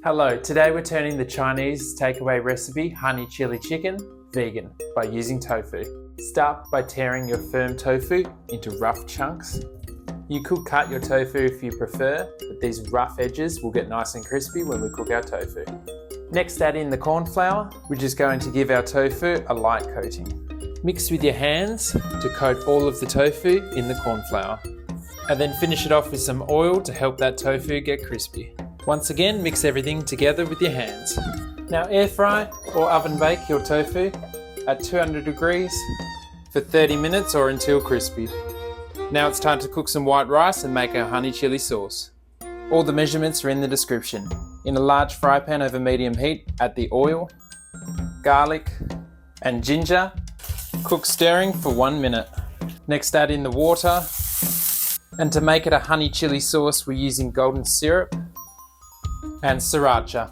Hello, today we're turning the Chinese takeaway recipe honey chili chicken vegan by using tofu. Start by tearing your firm tofu into rough chunks. You could cut your tofu if you prefer, but these rough edges will get nice and crispy when we cook our tofu. Next, add in the corn flour, which is going to give our tofu a light coating. Mix with your hands to coat all of the tofu in the corn flour. And then finish it off with some oil to help that tofu get crispy. Once again, mix everything together with your hands. Now air fry or oven bake your tofu at 200 degrees for 30 minutes or until crispy. Now it's time to cook some white rice and make our honey chili sauce. All the measurements are in the description. In a large fry pan over medium heat, add the oil, garlic and ginger. Cook stirring for 1 minute. Next add in the water. And to make it a honey chili sauce, we're using golden syrup and sriracha.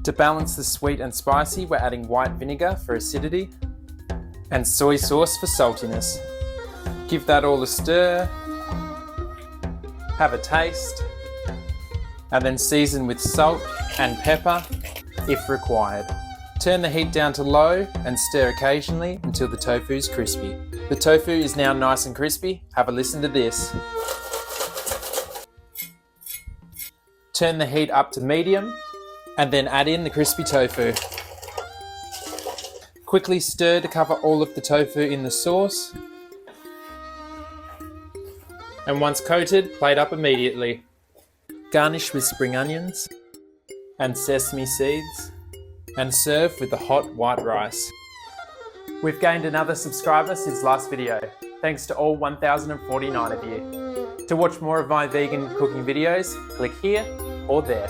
To balance the sweet and spicy, we're adding white vinegar for acidity and soy sauce for saltiness. Give that all a stir, have a taste, and then season with salt and pepper if required. Turn the heat down to low and stir occasionally until the tofu is crispy. The tofu is now nice and crispy. Have a listen to this. Turn the heat up to medium and then add in the crispy tofu. Quickly stir to cover all of the tofu in the sauce. And once coated, plate up immediately. Garnish with spring onions and sesame seeds and serve with the hot white rice. We've gained another subscriber since last video. Thanks to all 1,049 of you. To watch more of my vegan cooking videos, click here or there.